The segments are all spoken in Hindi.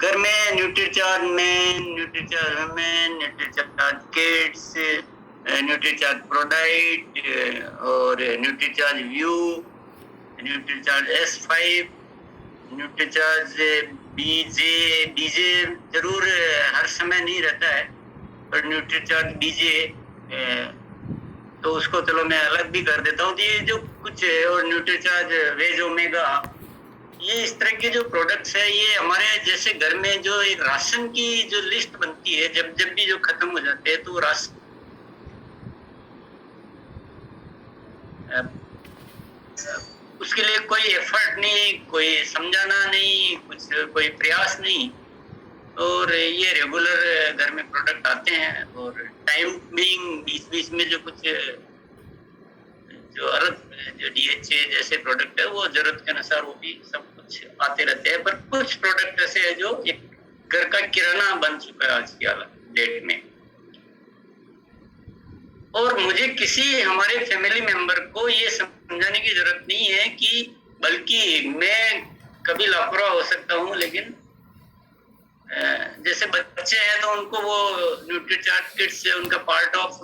घर में Nutricharge men, Nutricharge women, Nutricharge kids, Nutricharge प्रोडाइट और न्यूट्रीचार्ज व्यू, Nutricharge S5, Nutricharge B J. B J जरूर हर समय नहीं रहता है, पर न्यूट्रीचार्ज बीजे तो उसको चलो मैं अलग भी कर देता हूँ। ये जो कुछ है, और न्यूट्रीचार्ज वेज ओमेगा, ये इस तरह के जो प्रोडक्ट्स है, ये हमारे जैसे घर में जो एक राशन की जो लिस्ट बनती है, जब जब भी जो खत्म हो जाते हैं तो राशन उसके लिए कोई एफर्ट नहीं, कोई समझाना नहीं, कुछ कोई प्रयास नहीं, और ये रेगुलर घर में प्रोडक्ट आते हैं। और टाइम बीइंग बीच बीच में जो कुछ जो अलग जो DHA जैसे प्रोडक्ट है, वो जरूरत के अनुसार वो भी सब कुछ आते रहते हैं। पर कुछ प्रोडक्ट ऐसे है जो एक घर का किराना बन चुका है आज की डेट में। और मुझे किसी हमारे फैमिली मेंबर को ये समझाने की जरूरत नहीं है कि, बल्कि मैं कभी लापरवाह हो सकता हूँ, लेकिन जैसे बच्चे हैं तो उनको वो न्यूट्रीचार्ज किट्स से उनका पार्ट ऑफ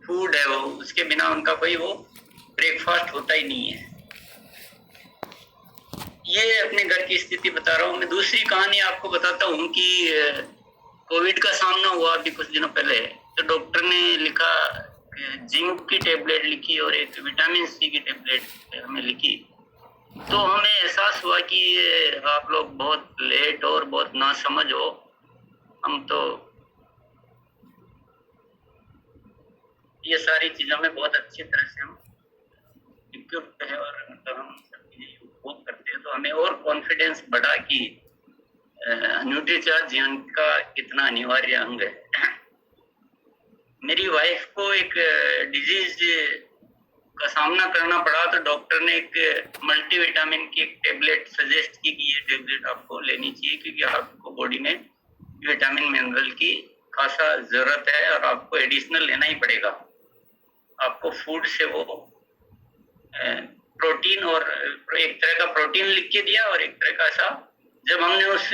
फूड है, वो उसके बिना उनका कोई वो ब्रेकफास्ट होता ही नहीं है। ये अपने घर की स्थिति बता रहा हूँ। मैं दूसरी कहानी आपको बताता हूँ कि कोविड का सामना हुआ अभी कुछ दिनों पहले, तो डॉक्टर ने लिखा, जिंक की टेबलेट लिखी और एक विटामिन C की टेबलेट हमें लिखी। तो हमें एहसास हुआ कि आप लोग बहुत लेट और बहुत नासमझ हो। हम तो ये सारी चीजों में बहुत अच्छी तरह से हम इक्विप्ड है, और मतलब हम सब चीजें उपभोग करते हैं, तो हमें और कॉन्फिडेंस बढ़ा कि न्यूट्रीचार्ज जीवन का कितना अनिवार्य अंग है। मेरी वाइफ को एक डिजीज का सामना करना पड़ा, तो डॉक्टर ने एक मल्टीविटामिन की एक टेबलेट सजेस्ट की कि ये टेबलेट आपको लेनी चाहिए, क्योंकि आपको बॉडी में विटामिन मिनरल की खासा जरूरत है और आपको एडिशनल लेना ही पड़ेगा। आपको फूड से वो प्रोटीन, और एक तरह का प्रोटीन लिख के दिया और एक तरह का सा, जब हमने उस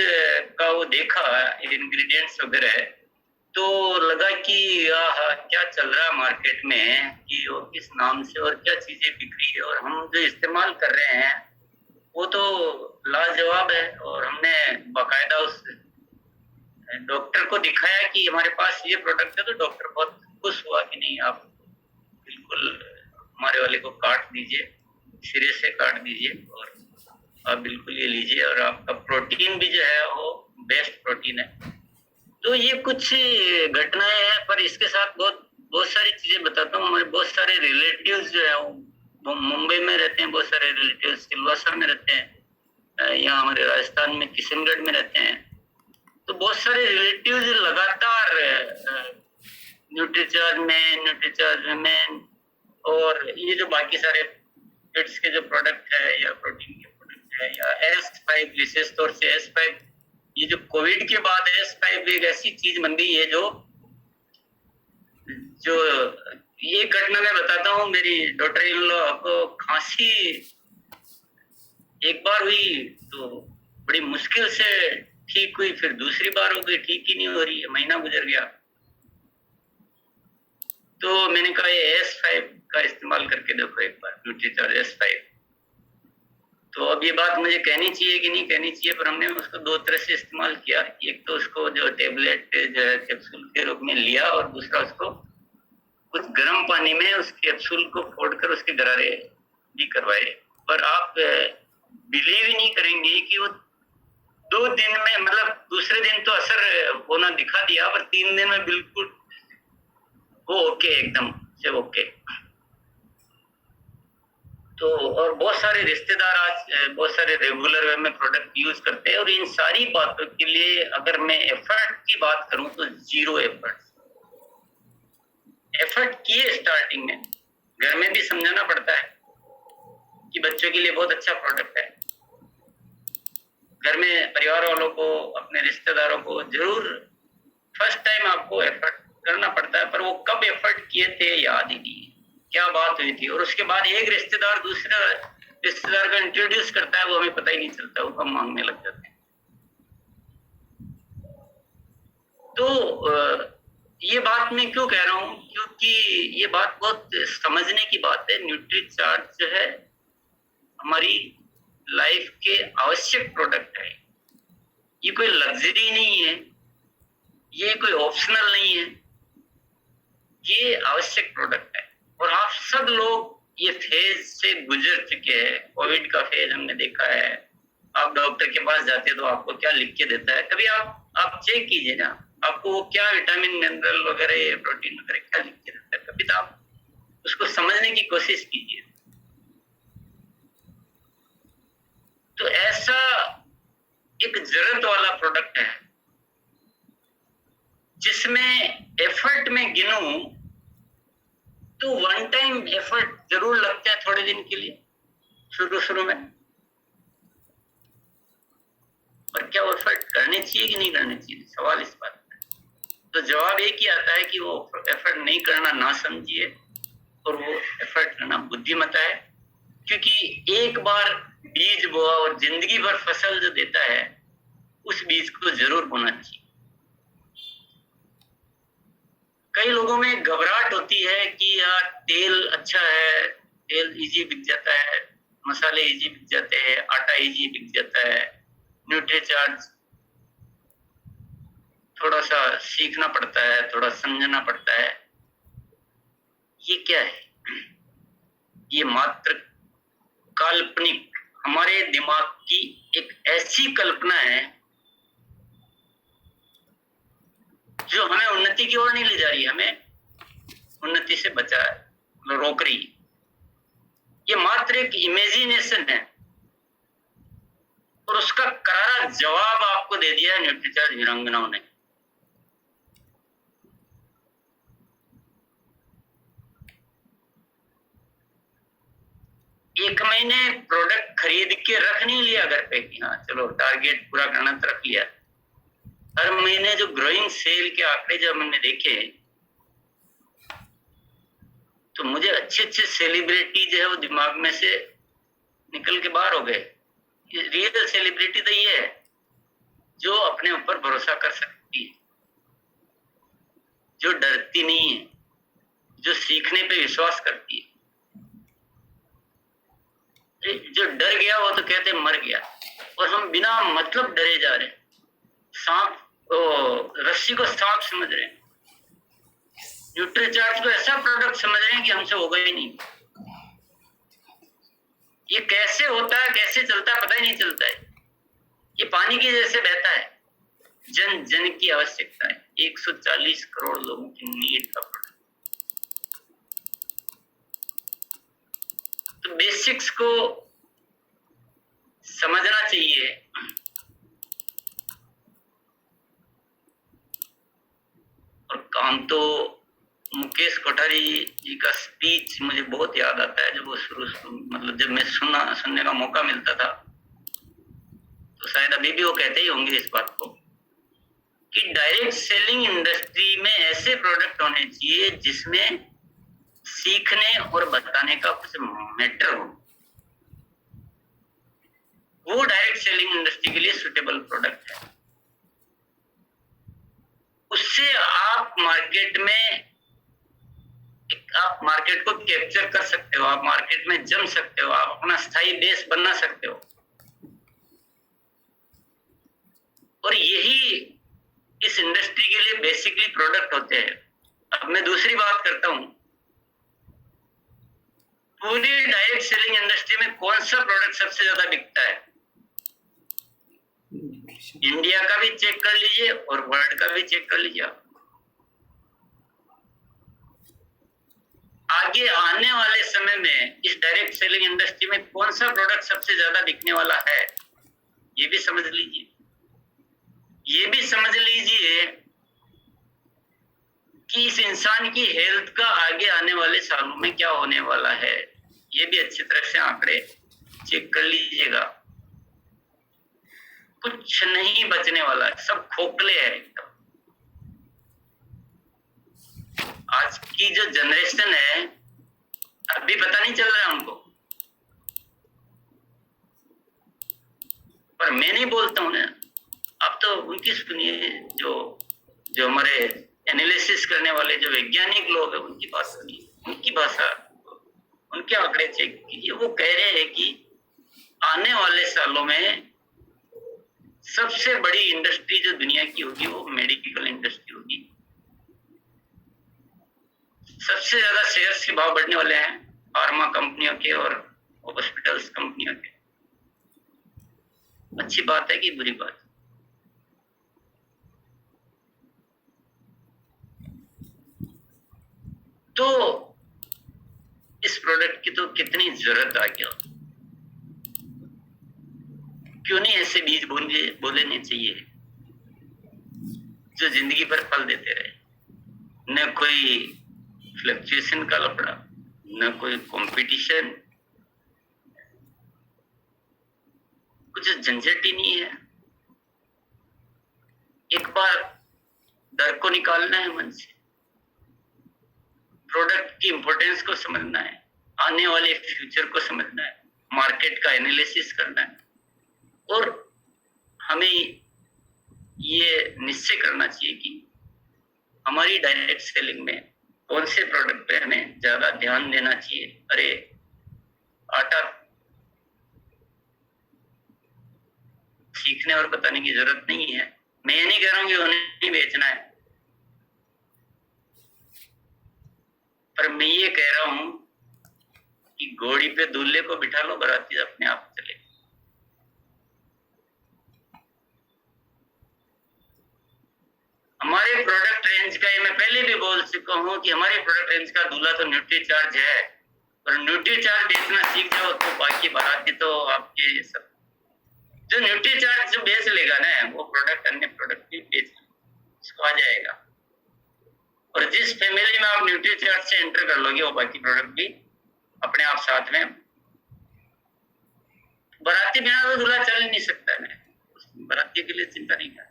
का वो देखा इंग्रेडिएंट्स वगैरह, तो लगा कि क्या चल रहा है मार्केट में, कि वो किस नाम से और क्या चीजें बिक रही है, और हम जो इस्तेमाल कर रहे हैं वो तो लाजवाब है। और हमने बाकायदा उस डॉक्टर को दिखाया कि हमारे पास ये प्रोडक्ट है, तो डॉक्टर बहुत खुश हुआ कि नहीं, आप बिल्कुल हमारे वाले को काट दीजिए, सिरे से काट दीजिए, और आप बिल्कुल ये लीजिए, और आपका प्रोटीन भी जो है वो बेस्ट प्रोटीन है। तो ये कुछ घटनाएं हैं, पर इसके साथ बहुत बहुत सारी चीजें बताता हूँ। हमारे बहुत सारे रिलेटिव्स जो है वो मुंबई में रहते हैं, बहुत सारे रिलेटिव्स सिलवासा में रहते हैं, यहाँ हमारे राजस्थान में किशनगढ़ में रहते हैं। तो बहुत सारे रिलेटिव्स लगातार न्यूट्रीचार्ज में, न्यूट्रीचार्ज वुमेन, और ये जो बाकी सारे किड्स के जो प्रोडक्ट है या प्रोटीन के प्रोडक्ट है, या S5, विशेष तौर से S5, ये जो कोविड के बाद S5 एक ऐसी चीज बन गई है जो ये घटना मैं बताता हूँ। मेरी डॉटर इन लॉ को खांसी एक बार हुई, तो बड़ी मुश्किल से ठीक हुई, फिर दूसरी बार हो गई, ठीक ही नहीं हो रही है, महीना गुजर गया। तो मैंने कहा ये S5 का इस्तेमाल करके देखो एक बार, न्यूट्रीचार्ज S5। तो अब ये बात मुझे कहनी चाहिए कि नहीं कहनी चाहिए, पर हमने उसको दो तरह से इस्तेमाल किया। एक तो उसको जो टेबलेट जो है कैप्सूल के रूप में लिया, और दूसरा उसको कुछ गर्म पानी में उस कैप्सूल को फोड़कर उसके गरारे भी करवाए। पर आप बिलीव ही नहीं करेंगे कि वो 2 दिन में, मतलब दूसरे दिन तो असर होना दिखा दिया, पर 3 दिन में बिल्कुल वो ओके, एकदम से ओके। तो और बहुत सारे रिश्तेदार आज बहुत सारे रेगुलर वे में प्रोडक्ट यूज करते हैं, और इन सारी बातों के लिए अगर मैं एफर्ट की बात करूं तो 0 एफर्ट किए स्टार्टिंग में। घर में भी समझाना पड़ता है कि बच्चों के लिए बहुत अच्छा प्रोडक्ट है। घर में परिवार वालों को, अपने रिश्तेदारों को जरूर फर्स्ट टाइम आपको एफर्ट करना पड़ता है, पर वो कब एफर्ट किए थे याद ही नहीं है, क्या बात हुई थी। और उसके बाद एक रिश्तेदार दूसरे रिश्तेदार को इंट्रोड्यूस करता है, वो हमें पता ही नहीं चलता, वो हम मांगने लग जाते हैं। तो ये बात मैं क्यों कह रहा हूँ, क्योंकि ये बात बहुत समझने की बात है। न्यूट्रीचार्ज जो है हमारी लाइफ के आवश्यक प्रोडक्ट है। ये कोई लग्जरी नहीं है, ये कोई ऑप्शनल नहीं है, ये आवश्यक प्रोडक्ट है। और आप सब लोग ये फेज से गुजर चुके हैं। कोविड का फेज हमने देखा है। आप डॉक्टर के पास जाते हैं तो आपको क्या लिख के देता है, कभी आप चेक कीजिए ना, आपको वो क्या विटामिन मिनरल वगैरह प्रोटीन वगैरह क्या लिख के देता है, कभी तो आप उसको समझने की कोशिश कीजिए। तो ऐसा एक जरूरत वाला प्रोडक्ट है जिसमें एफर्ट में गिनूं तो वन टाइम एफर्ट जरूर लगता है थोड़े दिन के लिए शुरू में, पर क्या वो एफर्ट करने चाहिए कि नहीं करने चाहिए, सवाल इस बात है। तो जवाब एक ही आता है कि वो एफर्ट नहीं करना ना समझिए, और वो एफर्ट करना बुद्धिमत्ता है। क्योंकि एक बार बीज बोआ और जिंदगी भर फसल जो देता है, उस बीज को जरूर बोना चाहिए। कई लोगों में घबराहट होती है कि यार तेल अच्छा है, तेल इजी बिक जाता है, मसाले इजी बिक जाते हैं, आटा इजी बिक जाता है, न्यूट्रीचार्ज थोड़ा सा सीखना पड़ता है, थोड़ा समझना पड़ता है। ये क्या है? ये मात्र काल्पनिक, हमारे दिमाग की एक ऐसी कल्पना है जो हमें उन्नति की ओर नहीं ले जा रही, हमें उन्नति से बचा रोक रही। ये मात्र एक इमेजिनेशन है, और उसका करारा जवाब आपको दे दिया है न्यूट्रीचार्ज वीरांगनाओं ने। एक महीने प्रोडक्ट खरीद के रख नहीं लिया घर पे कि हाँ चलो टारगेट पूरा करना तो रख लिया। हर महीने जो ग्रोइंग सेल के आंकड़े जब हमने देखे, तो मुझे अच्छे अच्छे सेलिब्रिटी जो है वो दिमाग में से निकल के बाहर हो गए। रियल सेलिब्रिटी तो ये है जो अपने ऊपर भरोसा कर सकती है, जो डरती नहीं है, जो सीखने पे विश्वास करती है। जो डर गया वो तो कहते मर गया, और हम बिना मतलब डरे जा रहे हैं। सांप रस्सी को सांप समझ रहे हैं, न्यूट्रीचार्ज को ऐसा प्रोडक्ट समझ रहे हैं कि हमसे होगा ही नहीं। ये कैसे होता है, कैसे चलता है, पता ही नहीं चलता है। ये पानी के जैसे बहता है। जन जन की आवश्यकता है, 140 करोड़ लोगों की नीड का प्रोडक्ट। तो बेसिक्स को समझना चाहिए। और काम तो मुकेश कोठारी जी का स्पीच मुझे बहुत याद आता है। जब वो शुरू मतलब जब मैं सुनने का मौका मिलता था, तो शायद अभी भी वो कहते ही होंगे इस बात को कि डायरेक्ट सेलिंग इंडस्ट्री में ऐसे प्रोडक्ट होने चाहिए जिसमें सीखने और बताने का कुछ मैटर हो। वो डायरेक्ट सेलिंग इंडस्ट्री के लिए सुटेबल प्रोडक्ट है। उससे आप मार्केट को कैप्चर कर सकते हो, आप मार्केट में जम सकते हो, आप अपना स्थायी बेस बना सकते हो। और यही इस इंडस्ट्री के लिए बेसिकली प्रोडक्ट होते हैं। अब मैं दूसरी बात करता हूं, पूरी डायरेक्ट सेलिंग इंडस्ट्री में कौन सा प्रोडक्ट सबसे ज्यादा बिकता है? इंडिया का भी चेक कर लीजिए और वर्ल्ड का भी चेक कर लीजिए। आगे आने वाले समय में इस डायरेक्ट सेलिंग इंडस्ट्री में कौन सा प्रोडक्ट सबसे ज्यादा बिकने वाला है, ये भी समझ लीजिए। ये भी समझ लीजिए कि इस इंसान की हेल्थ का आगे आने वाले सालों में क्या होने वाला है, ये भी अच्छी तरह से आंकड़े चेक कर लीजिएगा। कुछ नहीं बचने वाला है, सब खोखले है एकदम। आज की जो जनरेशन है, अभी पता नहीं चल रहा है उनको, पर मैं नहीं बोलता हूं ना। अब तो उनकी सुनिए जो जो हमारे एनालिसिस करने वाले जो वैज्ञानिक लोग हैं उनकी भाषा नहीं, उनकी भाषा, उनके आंकड़े चेक कीजिए। वो कह रहे हैं कि आने वाले सालों में सबसे बड़ी इंडस्ट्री जो दुनिया की होगी वो मेडिकल इंडस्ट्री होगी। सबसे ज्यादा शेयर्स के भाव बढ़ने वाले हैं फार्मा कंपनियों के और हॉस्पिटल्स कंपनियों के। अच्छी बात है कि बुरी बात? तो इस प्रोडक्ट की तो कितनी जरूरत आ गया, क्यों नहीं ऐसे बीज बोलेने चाहिए जो जिंदगी भर फल देते रहे। न कोई फ्लक्चुएशन का लफड़ा, न कोई कंपटीशन, कुछ झंझट ही नहीं है। एक बार डर को निकालना है मन से, प्रोडक्ट की इंपॉर्टेंस को समझना है, आने वाले फ्यूचर को समझना है, मार्केट का एनालिसिस करना है और हमें ये निश्चय करना चाहिए कि हमारी डायरेक्ट सेलिंग में कौन से प्रोडक्ट पे हमें ज्यादा ध्यान देना चाहिए। अरे आटा सीखने और बताने की जरूरत नहीं है। मैं ये नहीं कह रहा हूं कि उन्हें नहीं बेचना है, पर मैं ये कह रहा हूं कि घोड़ी पे दूल्हे को बिठा लो, बाराती अपने आप चले। हमारे प्रोडक्ट रेंज का, ये मैं पहले भी बोल चुका हूं कि हमारे प्रोडक्ट रेंज का दूल्हा तो न्यूट्रीचार्ज है, और न्यूट्रीचार्ज बेचना सीख जाओ तो बाकी बाराती तो आपके सब, जो न्यूट्रीचार्ज जो बेच लेगा ना वो प्रोडक्ट अन्य प्रोडक्ट भी बेच उसको आ जाएगा। और जिस फैमिली में आप न्यूट्रीचार्ज से एंटर कर लोगे वो बाकी प्रोडक्ट भी अपने आप साथ में। बाराती बिना तो दूल्हा चल नहीं सकता है, बाराती के लिए चिंता नहीं करना।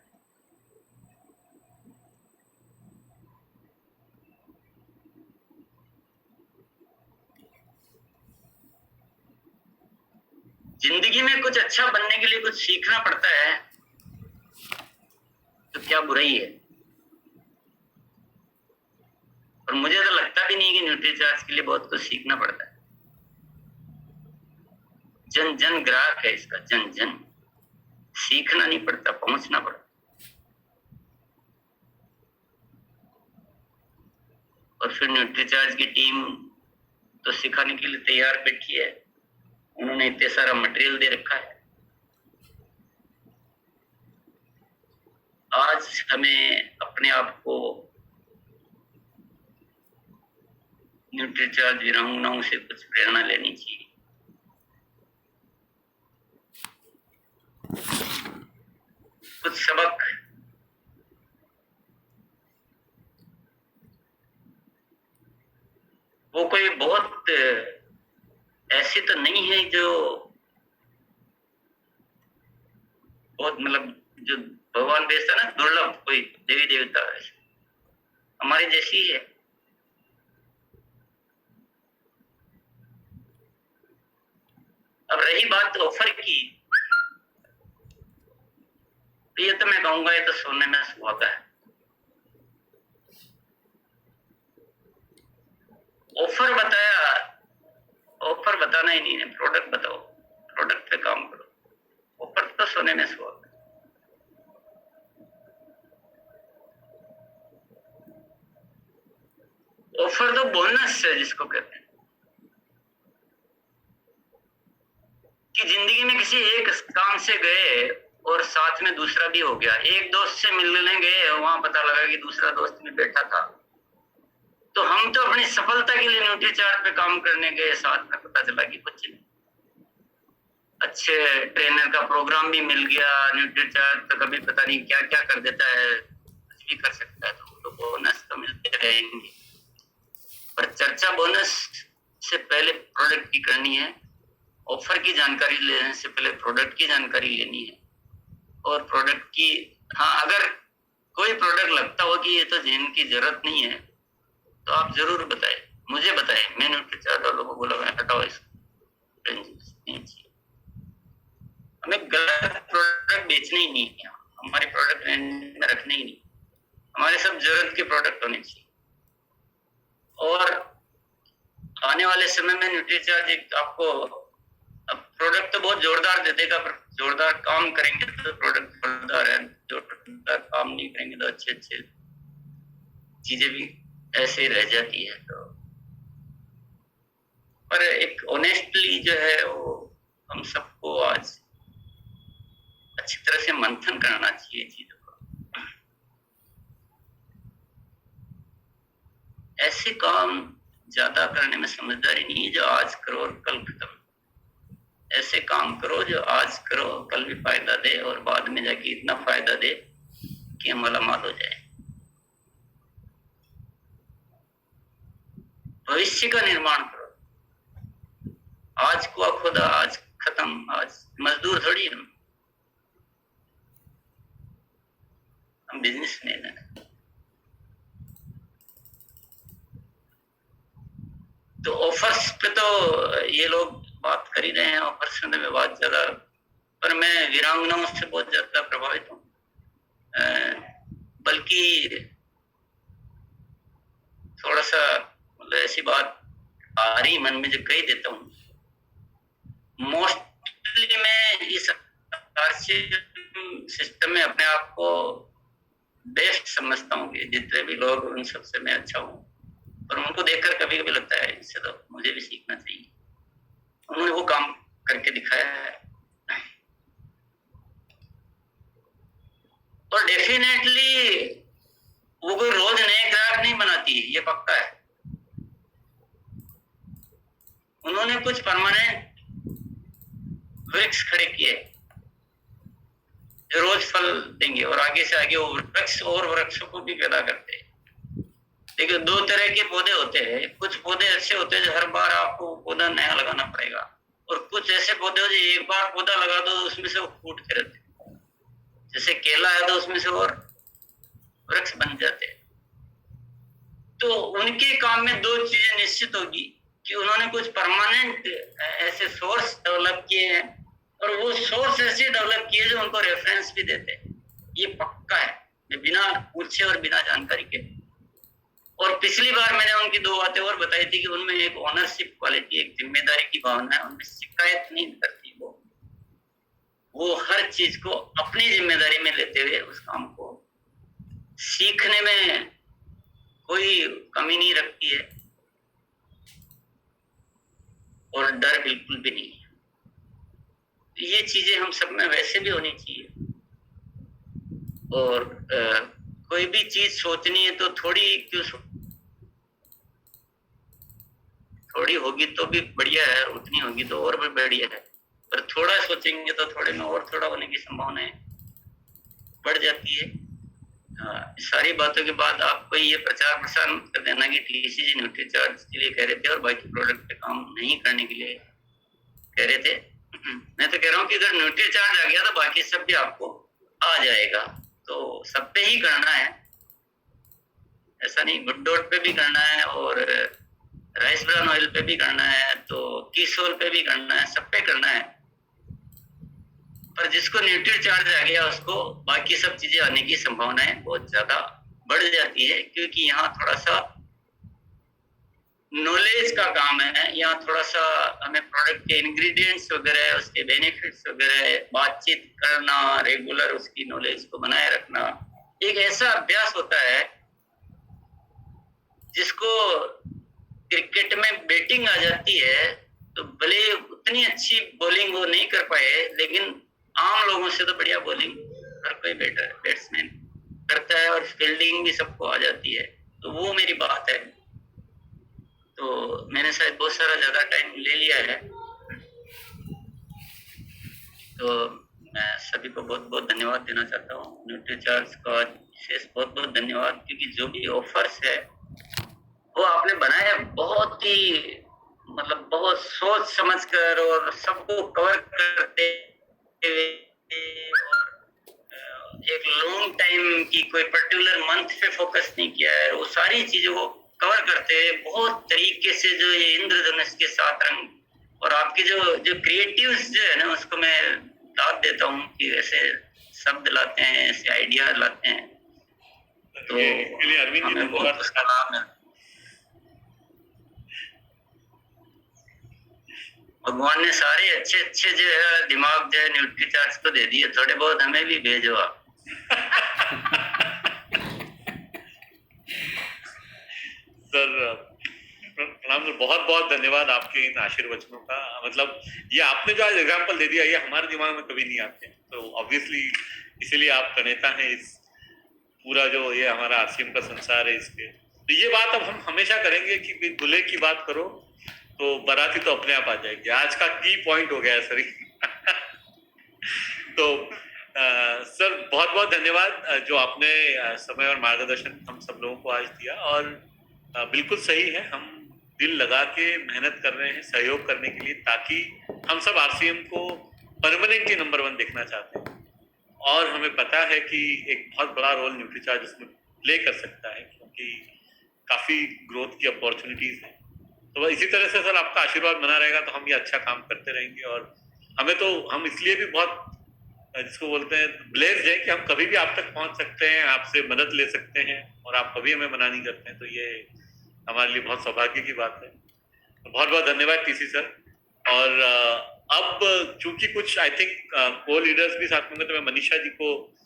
जिंदगी में कुछ अच्छा बनने के लिए कुछ सीखना पड़ता है, तो क्या बुराई है? और मुझे तो लगता भी नहीं कि न्यूट्रीचार्ज के लिए बहुत कुछ सीखना पड़ता है। जन जन ग्राहक है इसका, जन जन, सीखना नहीं पड़ता, पहुंचना पड़ता। और फिर न्यूट्रीचार्ज की टीम तो सिखाने के लिए तैयार बैठी है, उन्होंने इतने सारा मटेरियल दे रखा है। आज हमें अपने आप को न्यूट्रीचार्ज वीरांगनाओं से कुछ प्रेरणा लेनी चाहिए। कुछ सबक वो कोई बहुत ऐसी तो नहीं है जो बहुत मतलब जो भगवान भेजता ना दुर्लभ कोई देवी देवता है, हमारी जैसी है। अब रही बात ऑफर की, तो ये तो मैं कहूंगा ये तो सोने में सुहागा है। ऑफर बताया, ऑफर बताना ही नहीं है, प्रोडक्ट बताओ, प्रोडक्ट पे काम करो। ऑफर तो सोने में सुहागा। ऑफर तो बोनस है जिसको कहते हैं, कि जिंदगी में किसी एक काम से गए और साथ में दूसरा भी हो गया। एक दोस्त से मिलने गए, वहां पता लगा कि दूसरा दोस्त भी बैठा था, तो हम तो अपनी सफलता के लिए न्यूट्रीचार्ज पे काम करने गए, साथ में पता चला कि कुछ नहीं। अच्छे ट्रेनर का प्रोग्राम भी मिल गया, न्यूट्रीचार्ज तो कभी पता नहीं क्या क्या कर देता है, कुछ भी कर सकता है, तो बोनस तो मिलते रहेंगे। पर चर्चा बोनस से पहले प्रोडक्ट की करनी है, ऑफर की जानकारी लेने से पहले प्रोडक्ट की जानकारी लेनी है। और प्रोडक्ट की, हाँ, अगर कोई प्रोडक्ट लगता हो कि ये तो जिनकी जरूरत नहीं है तो आप जरूर बताएं, मुझे बताएं। मैं न्यूट्रीचार्ज वालों को बोला हटाओ इसको, नहीं चाहिए हमें, गलत प्रोडक्ट बेचने ही नहीं है, हमारे प्रोडक्ट रेंज में रखने ही नहीं। हमारे सब जरूरत के प्रोडक्ट होने चाहिए। और आने वाले समय में न्यूट्रीचार्ज एक आपको, अब प्रोडक्ट तो बहुत जोरदार दे देगा, पर जोरदार काम करेंगे तो प्रोडक्ट जोरदार है, जोरदार काम नहीं करेंगे तो अच्छे अच्छे चीजें भी ऐसे ही रह जाती है। तो पर एक ऑनेस्टली जो है वो हम सबको आज अच्छी तरह से मंथन करना चाहिए चीजों का। ऐसे काम ज्यादा करने में समझदारी नहीं है जो आज करो और कल खत्म। ऐसे काम करो जो आज करो कल भी फायदा दे और बाद में जाके इतना फायदा दे कि हम मालामाल हो जाए। भविष्य का निर्माण करो। आज को खुदा, आज खत्म, आज मजदूर थोड़ी हम बिजनेसमैन है। तो ऑफर्स पे तो ये लोग बात कर ही रहे हैं, ऑफर्स में बात ज्यादा, पर मैं वीरांगनाओं से बहुत ज्यादा प्रभावित हूँ। बल्कि थोड़ा सा मतलब ऐसी बात आ रही मन में जो कही देता हूँ। मोस्टली मैं इस सिस्टम में अपने आप को बेस्ट समझता हूँ कि जितने भी लोग उन सबसे मैं अच्छा हूँ, और उनको देखकर कभी कभी लगता है इससे तो मुझे भी सीखना चाहिए। उन्होंने वो काम करके दिखाया है और डेफिनेटली वो कोई रोज नए ग्राहक नहीं बनाती, ये पक्का है। उन्होंने कुछ परमानेंट वृक्ष खड़े किए जो रोज फल देंगे और आगे से आगे वो वृक्ष और वृक्षों को भी पैदा करते हैं। देखिए, दो तरह के पौधे होते हैं। कुछ पौधे ऐसे होते हैं जो हर बार आपको पौधा नया लगाना पड़ेगा, और कुछ ऐसे पौधे होते हैं एक बार पौधा लगा दो तो उसमें से वो फूटते रहते हैं। जैसे केला है तो उसमें से और वृक्ष बन जाते हैं। तो उनके काम में दो चीजें निश्चित होगी कि उन्होंने कुछ परमानेंट ऐसे सोर्स डेवलप किए हैं, और वो सोर्स ऐसे डेवलप किए जो उनको रेफरेंस भी देते हैं। ये पक्का है, बिना पूछे और बिना जानकारी के। और पिछली बार मैंने उनकी दो बातें और बताई थी कि उनमें एक ओनरशिप क्वालिटी, एक जिम्मेदारी की भावना है। उनमें शिकायत नहीं करती वो हर चीज को अपनी जिम्मेदारी में लेते हुए उस काम को सीखने में कोई कमी नहीं रखती है, और डर बिल्कुल भी नहीं है। ये चीजें हम सब में वैसे भी होनी चाहिए। और कोई भी चीज सोचनी है तो थोड़ी क्यों थोड़ी होगी तो भी बढ़िया है, उतनी होगी तो और भी बढ़िया है, पर थोड़ा सोचेंगे तो थोड़े में और थोड़ा होने की संभावनाएं बढ़ जाती है। सारी बातों के बाद आपको ये प्रचार प्रसार कर देना कि टीसीजी न्यूट्रीचार्ज के लिए कह रहे थे और बाकी प्रोडक्ट पे काम नहीं करने के लिए कह रहे थे। मैं तो कह रहा हूँ कि अगर न्यूट्रीचार्ज आ गया तो बाकी सब भी आपको आ जाएगा। तो सब पे ही करना है, ऐसा नहीं। गुड डॉट पे भी करना है, और राइस ब्रान ऑयल पे भी करना है, तो कीसोल पे भी करना है, सब पे करना है। पर जिसको न्यूट्रीचार्ज आ गया उसको बाकी सब चीजें आने की संभावनाएं बहुत ज्यादा बढ़ जाती है, क्योंकि यहाँ थोड़ा सा नॉलेज का काम है। यहाँ थोड़ा सा हमें प्रोडक्ट के इंग्रेडिएंट्स वगैरह, उसके बेनिफिट्स वगैरह बातचीत करना, रेगुलर उसकी नॉलेज को बनाए रखना एक ऐसा अभ्यास होता है जिसको क्रिकेट में बैटिंग आ जाती है तो भले उतनी अच्छी बॉलिंग वो नहीं कर पाए, लेकिन आम लोगों से तो बढ़िया बॉलिंग हर कोई बैट्समैन करता है, और फील्डिंग भी सबको आ जाती है। तो वो मेरी बात है। तो मैंने शायद बहुत सारा ज्यादा टाइम ले लिया है, तो मैं सभी को बहुत बहुत धन्यवाद देना चाहता हूँ। न्यूट्रीचार्ज का विशेष बहुत बहुत धन्यवाद, क्योंकि जो भी ऑफर्स है वो आपने बनाया बहुत ही मतलब बहुत सोच समझ कर और सबको कवर करते हुए, एक लॉन्ग टाइम की कोई पर्टिकुलर मंथ पे फोकस नहीं किया है। वो सारी चीजों को कवर करते हुए बहुत तरीके से जो ये इंद्रधनुष के 7 रंग और आपके जो क्रिएटिव्स जो है ना, उसको मैं दाद देता हूँ कि ऐसे शब्द लाते हैं, ऐसे आइडिया लाते हैं तो ये इसके लिए अरविंद जी ने हमें बहुत उसका लाभ है। भगवान ने सारे अच्छे अच्छे जो है दिमाग जो है न्यूट्रीचार्ज को दे दिए, थोड़े बहुत हमें भी भेजो आप। सर प्रणाम सर, बहुत बहुत धन्यवाद आपके इन आशीर्वचनों का। मतलब ये आपने जो आज एग्जाम्पल दे दिया, ये हमारे दिमाग में कभी नहीं आते, तो ऑब्वियसली इसीलिए आप प्रणेता हैं इस पूरा जो ये हमारा आरसीएम का संसार है इसके। तो ये बात अब हम हमेशा करेंगे कि दूल्हे की बात करो तो बाराती तो अपने आप आ जाएगी। आज का की पॉइंट हो गया है सर। तो सर बहुत बहुत धन्यवाद जो आपने समय और मार्गदर्शन हम सब लोगों को आज दिया। और बिल्कुल सही है, हम दिल लगा के मेहनत कर रहे हैं सहयोग करने के लिए, ताकि हम सब आरसीएम को परमानेंटली नंबर 1 देखना चाहते हैं। और हमें पता है कि एक बहुत बड़ा रोल न्यूट्रीचार्ज इसमें प्ले कर सकता है, क्योंकि काफी ग्रोथ की अपॉर्चुनिटीज है। तो इसी तरह से सर आपका आशीर्वाद बना रहेगा तो हम ये अच्छा काम करते रहेंगे। और हमें तो हम इसलिए भी बहुत जिसको बोलते हैं ब्लेस्ड है कि हम कभी भी आप तक पहुंच सकते हैं, आपसे मदद ले सकते हैं और आप कभी हमें मना नहीं करते हैं। तो ये हमारे लिए बहुत सौभाग्य की बात है। तो बहुत बहुत धन्यवाद टीसी सर। और अब चूंकि कुछ आई थिंक को लीडर्स भी साथ में, तो मैं मनीषा जी को